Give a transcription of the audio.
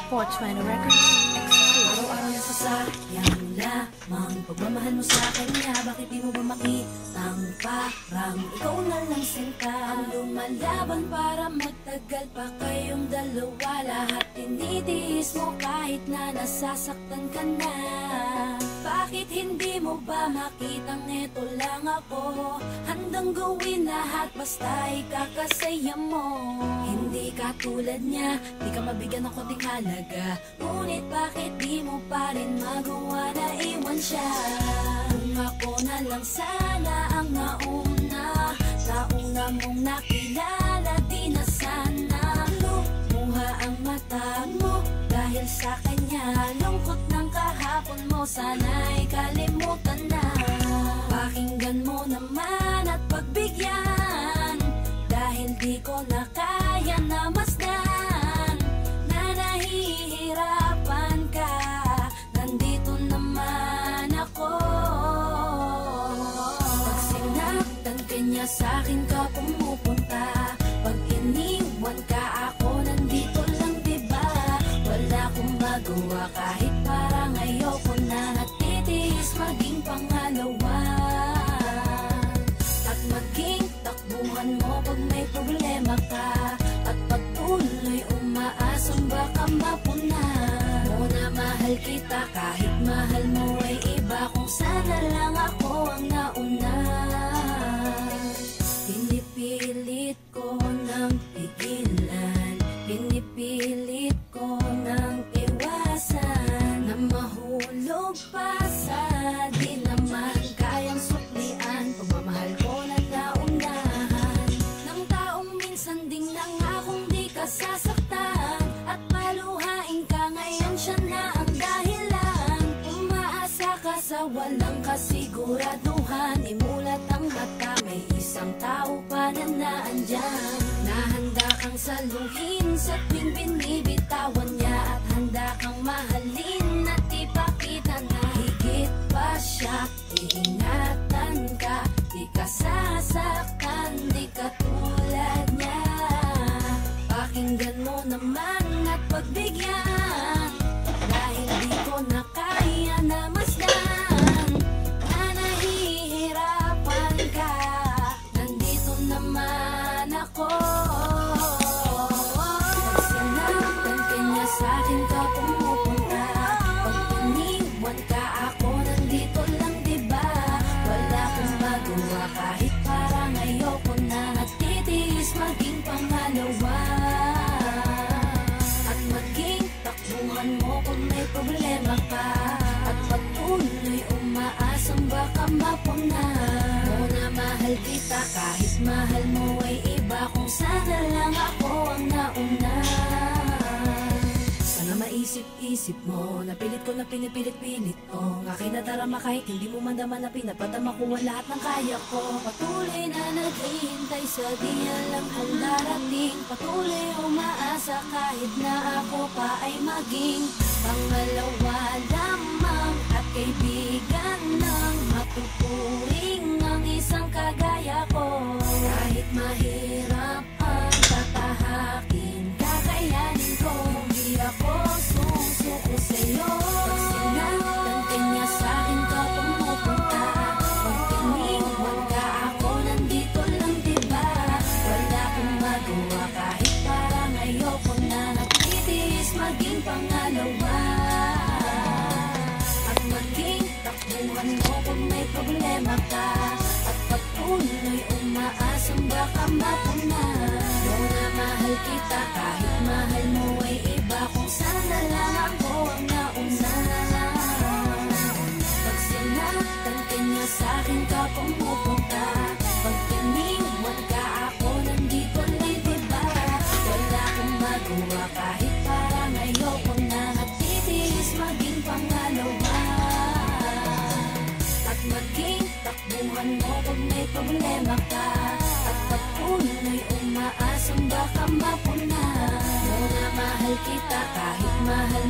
Porchman Records. Araw-araw na sasayang lamang pagmamahal mo sa kanya. Bakit di mo ba makitang parang ikaw na lang sinta ang lumalaban para magtagal pa kayong dalawa? Lahat tinitiis mo kahit na nasasaktan ka na. Bakit hindi mo ba makitang eto lang ako? Handang gawin lahat basta ikakasaya mo. Hindi ka tulad niya, di ka mabigyan ng konting halaga. Ngunit bakit di mo pa rin magawa na iwan siya? Kung ako na lang sana ang nauna mong nakilala, di na sana lumuha ang mata mo dahil sa kanya. Lungkot ng kahapon mo, sana'y kalimutan na. Pakinggan mo naman at pagbigyan, dahil di ko na kaya na masdan na nahihirapan ka. Nandito naman ako. Pag sinaktan ka niya, sa'kin ka pumupunta. Pag iniwan ka, ako nandito lang, diba? Wala akong magawa kahit parang ayoko na. Natitiis maging pangalawa at maging takbuhan mo pag may problema ka. At patuloy umaasang baka mapuna mo na mahal kita kahit mahal mo ay iba. Kung sana lang ako ang nauna. Pinipilit ko ng pigilan, pinipilit ko ng iwasan na mahulog pa sa di naman kayang suklian. Pagmamahal ko na naunahan ng taong minsan ding nangakong di ka sasaktan. At paluhain ka ngayon, siya na ang dahilan. Umaasa ka sa walang kasiguraduhan. Imulat ang mata, may isang tao pa na naandyan. Nahanda kang saluhin sa tuwing binibitawan niya. At handa kang mahalin at ipakita na higit pa siya. Iingatan ka, di ka sasaktan, di ka tulad niya. Pakinggan mo naman at pagbigyan, dahil di ko na kaya na masdan na nahihirapan ka. Nandito naman ako. Pag sinaktan ka niya, sa'kin ka pumupunta. Pag iniwan ka, ako nandito lang, diba? Wala akong magawa kahit parang ayoko na. Natitiis maging pangalawa at maging takbuhan mo kung may problema ka. At patuloy umaasang baka mapuna mo na mahal kita kahit mahal mo ay iba. Kung sana lang ako ang nauna. Sana maisip-isip mo, napilit ko na pinipilit-pilit ko. Ang aking nadarama kahit hindi mo mandama na pinapadama ko ang lahat ng kaya ko. Patuloy na naghihintay sa di alam kung darating. Patuloy umaasa kahit na ako pa ay maging pangalawa lamang at kaibigan ng matuturing ang isang kagaya ko. Kahit mahirap ang tatahakin, kakayanin ko. Hindi ako susuko sa'yo. Pag sinaktan ka niya, sa'kin ka pumupunta. Pag iniwan ka, ako nandito lang, diba? Wala akong magawa kahit parang ayoko na. Natitiis maging pangalawa at maging takbuhan mo kung may problema ka. At patuloy umaasang baka mapuna mo na mahal kita kahit mahal mo ay iba. Kung sana lang ako ang nauna. Pag sinaktan ka niya, sa'kin ka pumupunta. Pag iniwan ka, ako nandito lang, diba? Wala akong magawa kahit parang ayoko na. Natitiis maging pangalawa at maging takbuhan mo pag may problema ka. At patuloy umaasang baka mapuna mo na mahal kita kahit mahal